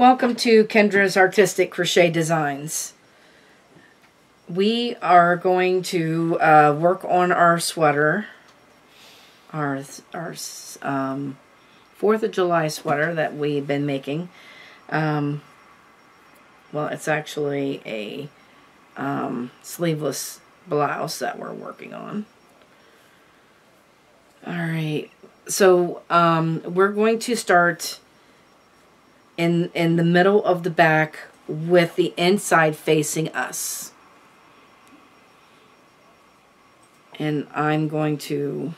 Welcome to Kendra's Artistic Crochet Designs. We are going to work on our sweater, our 4th of July sweater that we've been making. Well, it's actually a sleeveless blouse that we're working on. Alright, so we're going to start in the middle of the back with the inside facing us. And I'm going to,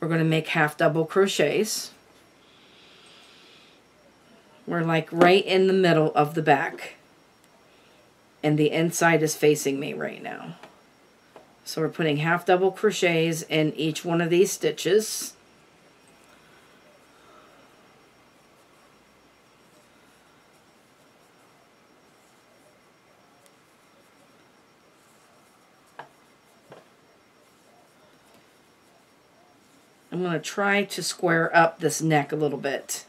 we're going to make half double crochets. We're like right in the middle of the back. And the inside is facing me right now. So we're putting half double crochets in each one of these stitches. I'm going to try to square up this neck a little bit.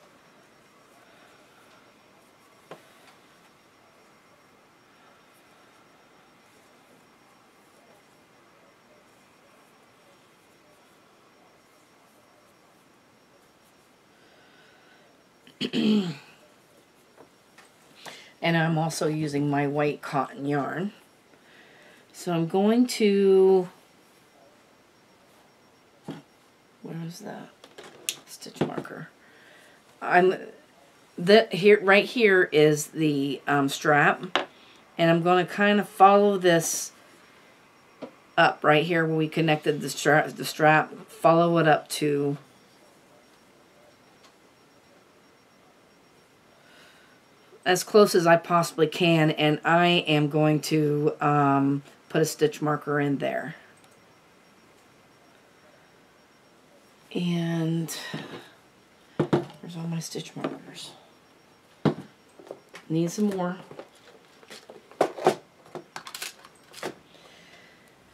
And I'm also using my white cotton yarn. So I'm going to, where is that stitch marker? Right here is the strap, and I'm going to kind of follow this up right here where we connected the strap. Follow it up to as close as I possibly can, and I am going to put a stitch marker in there. And where's all my stitch markers? Need some more.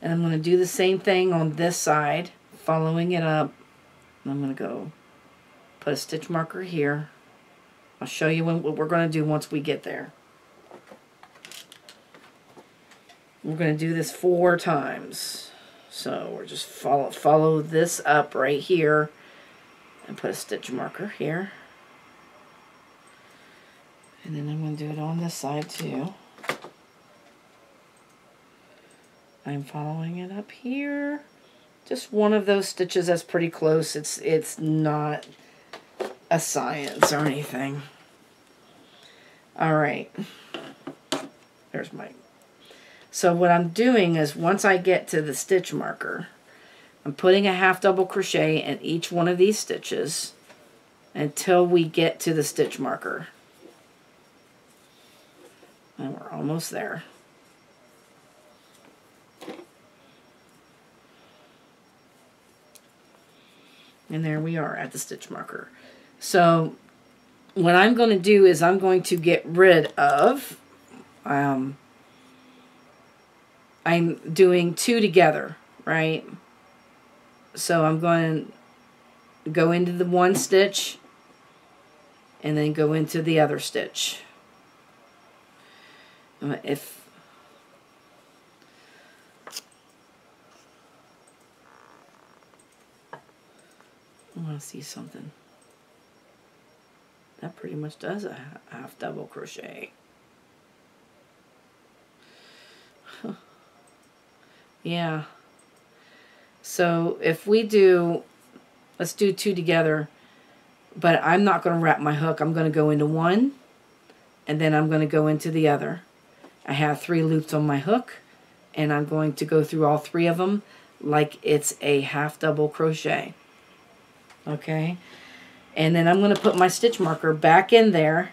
And I'm going to do the same thing on this side, following it up. I'm going to go put a stitch marker here. I'll show you what we're going to do once we get there. We're going to do this 4 times. So we're just follow this up right here and put a stitch marker here. And then I'm going to do it on this side too. I'm following it up here. Just one of those stitches that's pretty close. It's not a science or anything. Alright. There's my... So what I'm doing is once I get to the stitch marker, I'm putting a half double crochet in each one of these stitches until we get to the stitch marker. And we're almost there. And there we are at the stitch marker. So what I'm going to do is I'm going to get rid of, I'm doing 2 together, right? So I'm going to go into the one stitch and then go into the other stitch. I want to see something. That pretty much does a half double crochet. Yeah. So if we do, let's do 2 together, but I'm not going to wrap my hook. I'm going to go into one, and then I'm going to go into the other. I have 3 loops on my hook, and I'm going to go through all 3 of them like it's a half double crochet. Okay? And then I'm going to put my stitch marker back in there.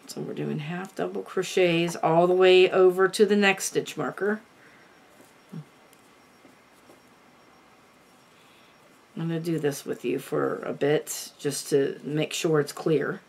So we're doing half double crochets all the way over to the next stitch marker. I'm going to do this with you for a bit just to make sure it's clear.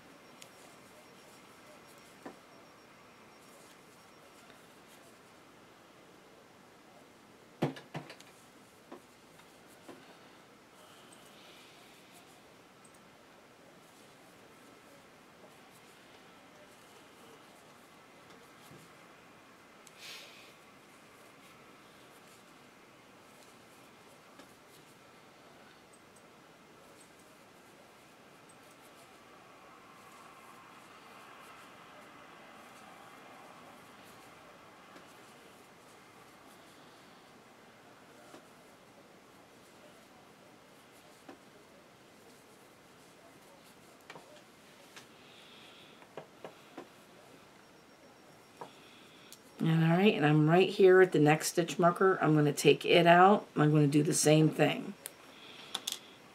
And all right, and I'm right here at the next stitch marker. I'm going to take it out. I'm going to do the same thing.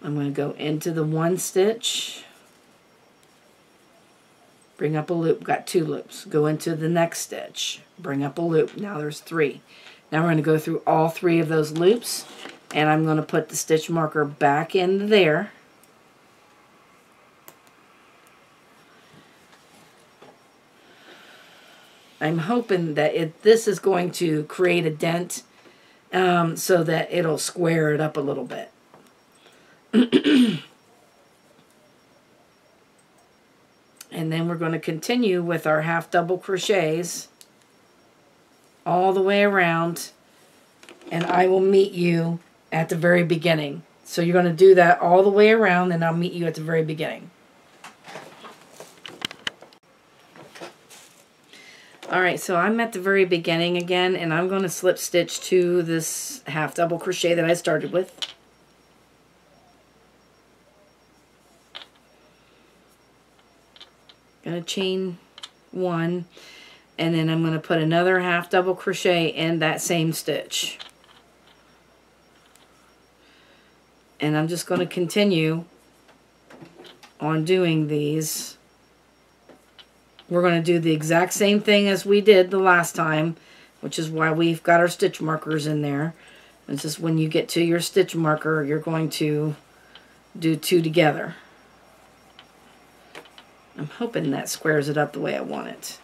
I'm going to go into the one stitch, bring up a loop, got 2 loops. Go into the next stitch, bring up a loop. Now there's 3. Now we're going to go through all 3 of those loops, and I'm going to put the stitch marker back in there. I'm hoping that this is going to create a dent so that it'll square it up a little bit. And then we're going to continue with our half double crochets all the way around, and I will meet you at the very beginning. So you're going to do that all the way around, and I'll meet you at the very beginning. Alright, so I'm at the very beginning again, and I'm going to slip stitch to this half double crochet that I started with. Going to chain 1, and then I'm going to put another half double crochet in that same stitch. And I'm just going to continue on doing these. We're going to do the exact same thing as we did the last time, which is why we've got our stitch markers in there. It's just when you get to your stitch marker, you're going to do 2 together. I'm hoping that squares it up the way I want it.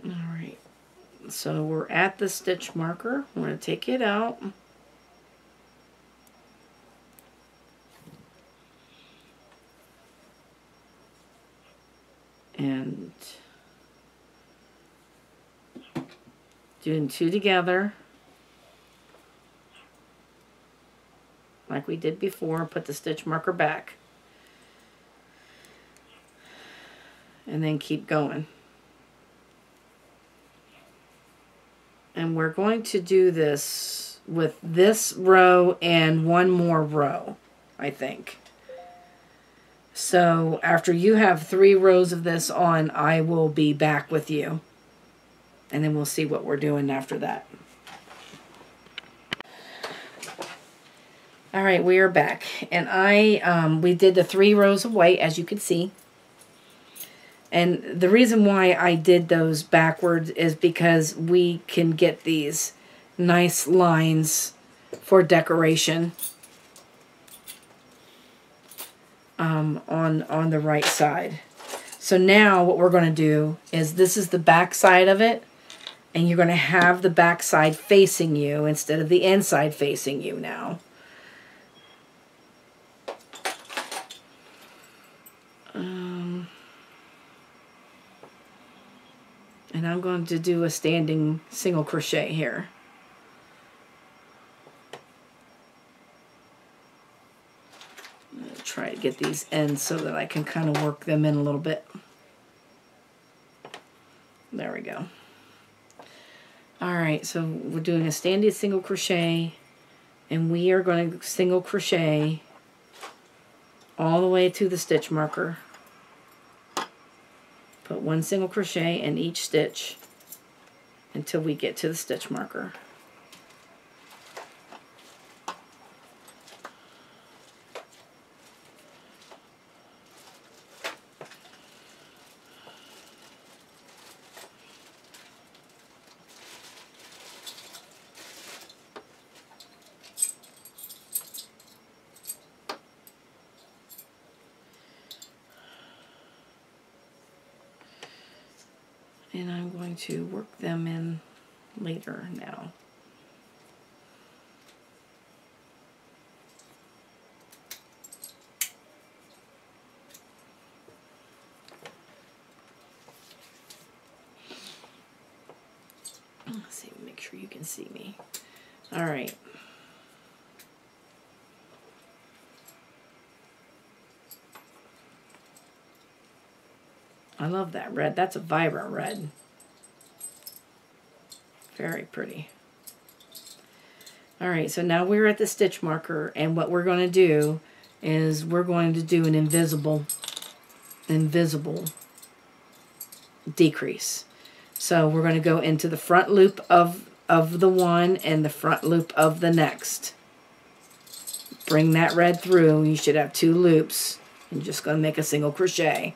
Alright, so we're at the stitch marker. I'm going to take it out. And doing 2 together. Like we did before, put the stitch marker back. And then keep going. And we're going to do this with this row and 1 more row, I think. So after you have 3 rows of this on, I will be back with you. And then we'll see what we're doing after that. All right, we are back. And we did the 3 rows of white, as you can see. And the reason why I did those backwards is because we can get these nice lines for decoration on the right side. So now what we're going to do is this is the back side of it, and you're going to have the back side facing you instead of the inside facing you now. And I'm going to do a standing single crochet here. I'm going to try to get these ends so that I can kind of work them in a little bit. There we go. Alright, so we're doing a standing single crochet, and we are going to single crochet all the way to the stitch marker. Put 1 single crochet in each stitch until we get to the stitch marker. And I'm going to work them in later now. can see me. All right. I love that red. That's a vibrant red. Very pretty. All right, so now we're at the stitch marker, and what we're going to do is we're going to do an invisible decrease. So we're going to go into the front loop of the one and the front loop of the next. Bring that red through. You should have 2 loops. I'm just going to make a single crochet.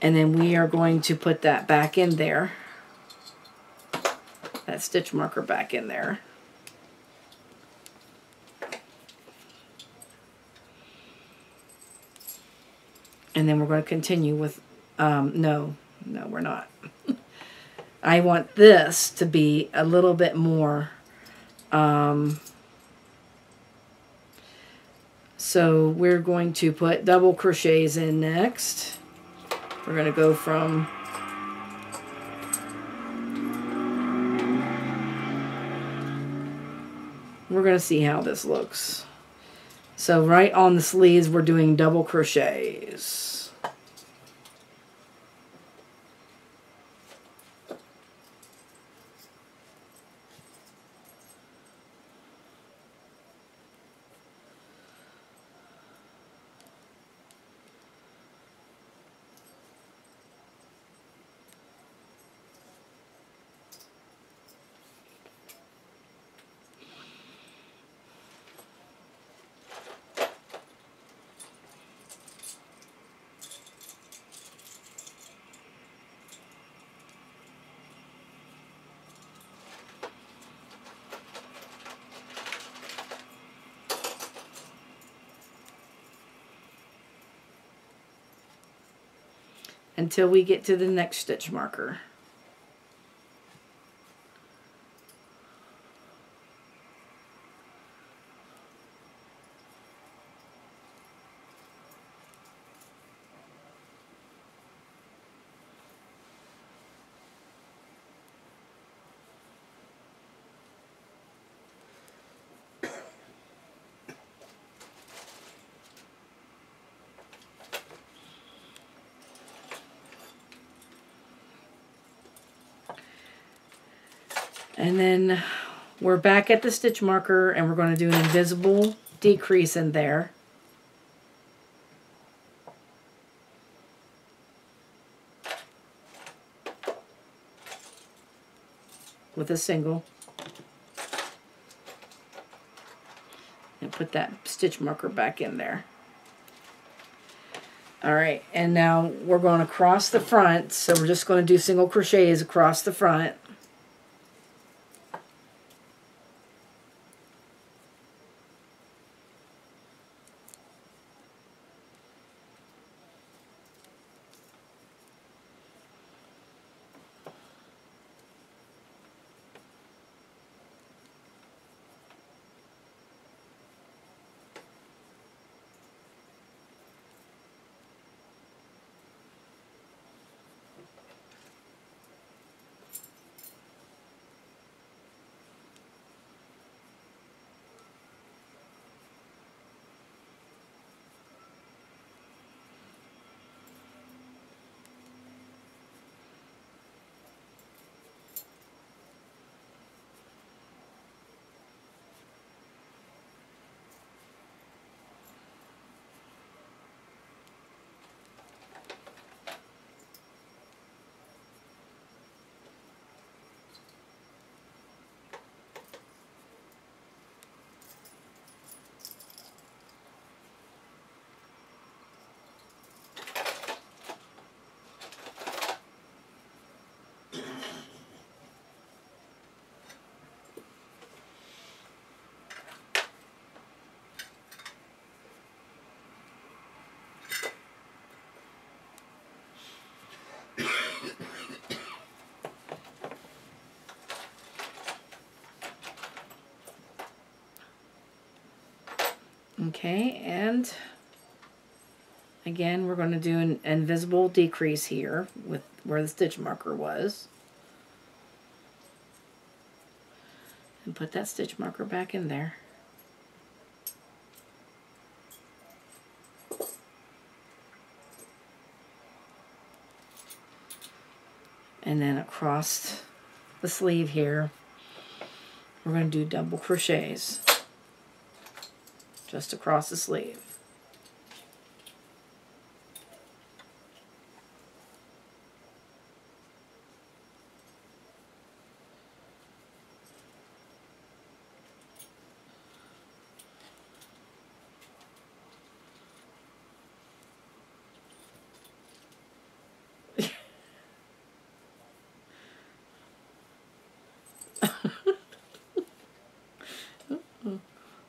And then we are going to put that back in there. That stitch marker back in there. And then we're going to continue with, no, we're not. I want this to be a little bit more, so we're going to put double crochets in next. We're going to go from, we're going to see how this looks. So right on the sleeves, we're doing double crochets. Until we get to the next stitch marker. And then we're back at the stitch marker, and we're going to do an invisible decrease in there. With a single. And put that stitch marker back in there. Alright, and now we're going to cross the front, so we're just going to do single crochets across the front. Okay, and again we're going to do an invisible decrease here with where the stitch marker was. And put that stitch marker back in there. And then across the sleeve here, we're going to do double crochets just across the sleeve.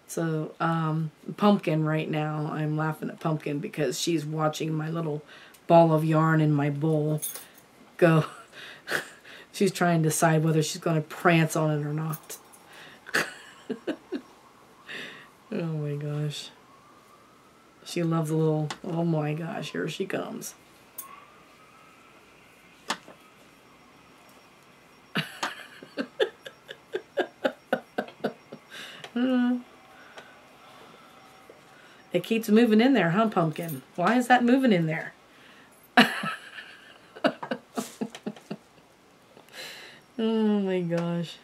So, Pumpkin right now, I'm laughing at Pumpkin because she's watching my little ball of yarn in my bowl go. She's trying to decide whether she's going to prance on it or not. Oh my gosh. She loves a little, oh my gosh, here she comes. It keeps moving in there, huh, Pumpkin? Why is that moving in there? Oh my gosh.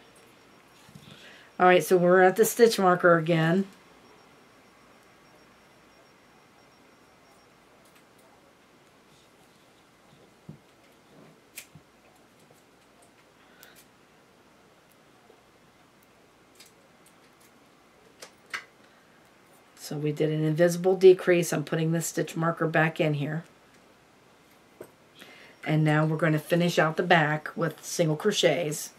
Alright, so we're at the stitch marker again. So we did an invisible decrease. I'm putting the stitch marker back in here. And now we're going to finish out the back with single crochets.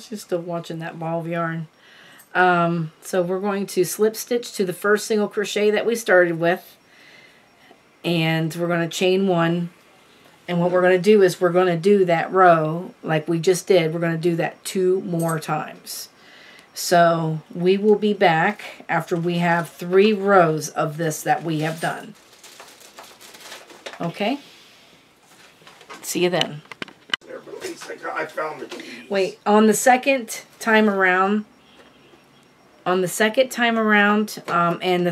She's still watching that ball of yarn. So we're going to slip stitch to the first single crochet that we started with. And we're going to chain one. And what we're going to do is we're going to do that row like we just did. We're going to do that 2 more times. So we will be back after we have 3 rows of this that we have done. Okay? See you then. I found the keys. Wait, on the second time around, and the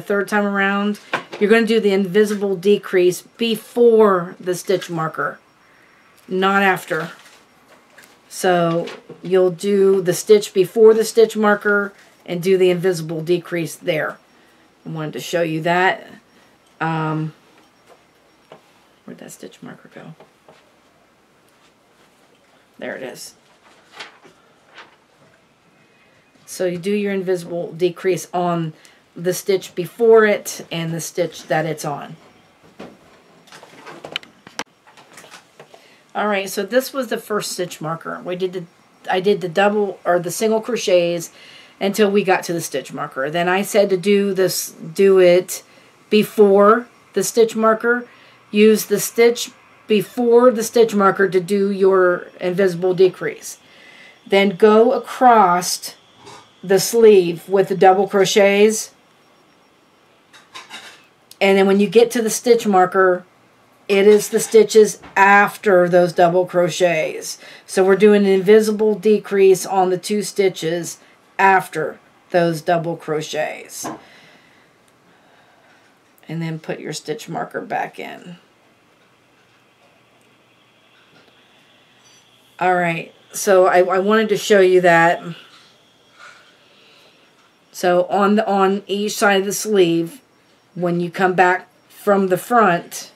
third time around, you're going to do the invisible decrease before the stitch marker, not after. So you'll do the stitch before the stitch marker and do the invisible decrease there. I wanted to show you that. Where'd that stitch marker go? There it is. So you do your invisible decrease on the stitch before it and the stitch that it's on. Alright, so this was the first stitch marker. I did the double or the single crochets until we got to the stitch marker. Then I said to do it before the stitch marker. Use the stitch before the stitch marker to do your invisible decrease. Then go across the sleeve with the double crochets, and then when you get to the stitch marker, it is the stitches after those double crochets. So we're doing an invisible decrease on the 2 stitches after those double crochets. And then put your stitch marker back in. Alright, so I wanted to show you that. So on each side of the sleeve, when you come back from the front,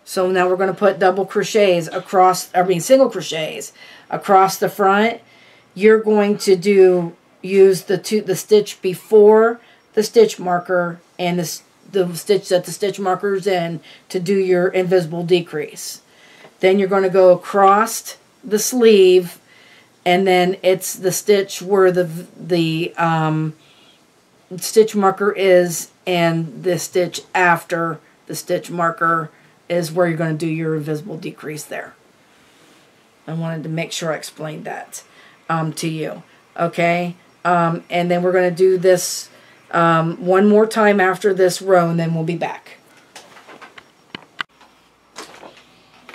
so now we're going to put double crochets across, single crochets across the front. you're going to use the stitch before the stitch marker and the stitch that the stitch marker is in to do your invisible decrease. Then you're going to go across the sleeve, and then it's the stitch where the stitch marker is, and the stitch after the stitch marker is where you're going to do your invisible decrease there. I wanted to make sure I explained that to you. Okay, and then we're going to do this one more time after this row, and then we'll be back.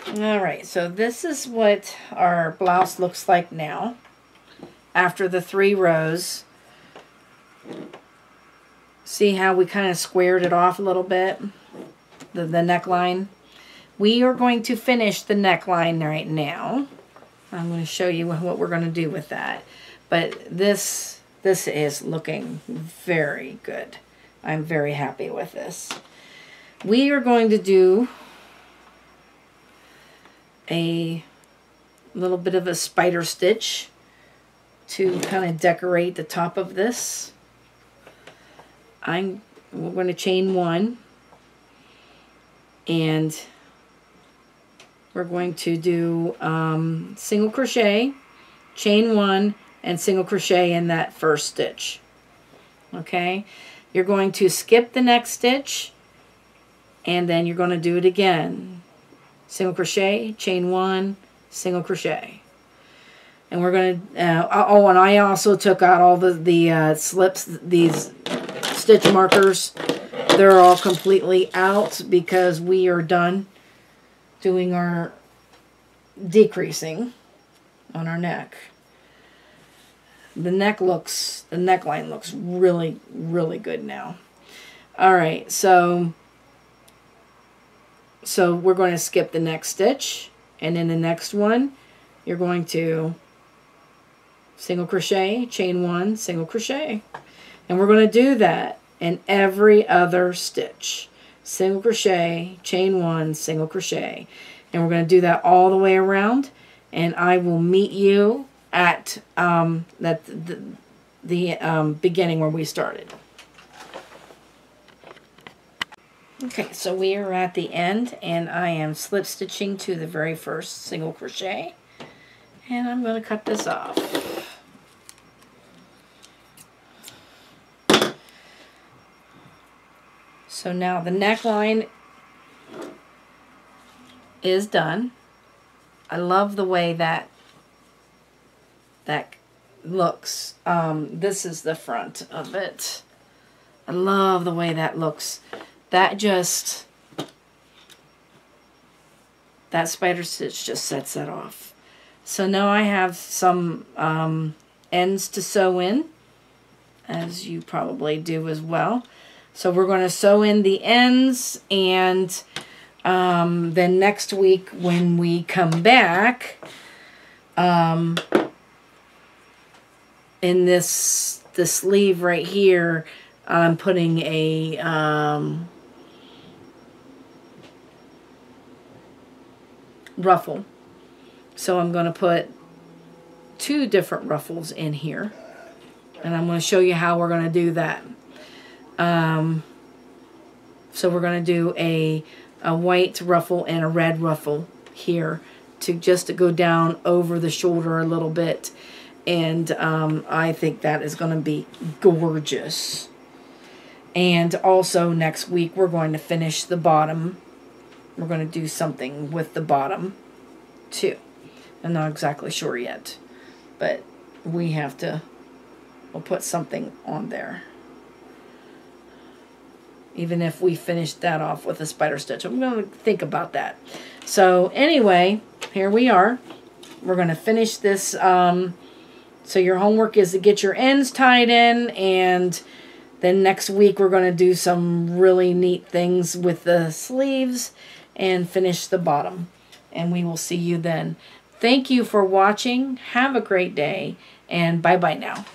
Alright, so this is what our blouse looks like now after the 3 rows. See how we kind of squared it off a little bit, the neckline. We are going to finish the neckline right now. I'm going to show you what we're going to do with that. But this is looking very good. I'm very happy with this. We are going to do a little bit of a spider stitch to kind of decorate the top of this. We're going to chain 1, and we're going to do single crochet, chain 1, and single crochet in that first stitch. Okay, you're going to skip the next stitch, and then you're going to do it again. Single crochet, chain 1, single crochet. And we're going to, oh, and I also took out all the slips, these stitch markers. They're all completely out because we are done doing our decreasing on our neck. The neckline looks really, really good now. All right, so we're going to skip the next stitch, and in the next one, you're going to single crochet, chain 1, single crochet. And we're going to do that in every other stitch. Single crochet, chain 1, single crochet. And we're going to do that all the way around, and I will meet you at the beginning where we started. Okay, so we are at the end, and I am slip stitching to the very first single crochet, and I'm going to cut this off. So now the neckline is done. I love the way that looks. This is the front of it. I love the way that looks. That spider stitch just sets that off. So now I have some ends to sew in, as you probably do as well. So we're going to sew in the ends, and then next week when we come back, in the sleeve right here, I'm putting a ruffle. So I'm going to put 2 different ruffles in here, and I'm going to show you how we're going to do that. So we're going to do a white ruffle and a red ruffle here just to go down over the shoulder a little bit, and I think that is going to be gorgeous. And also next week we're going to finish the bottom. We're going to do something with the bottom too. I'm not exactly sure yet, but we'll put something on there. Even if we finish that off with a spider stitch, I'm going to think about that. So anyway, here we are. We're going to finish this. So your homework is to get your ends tied in, and then next week we're going to do some really neat things with the sleeves and finish the bottom. And we will see you then. Thank you for watching. Have a great day, and bye-bye now.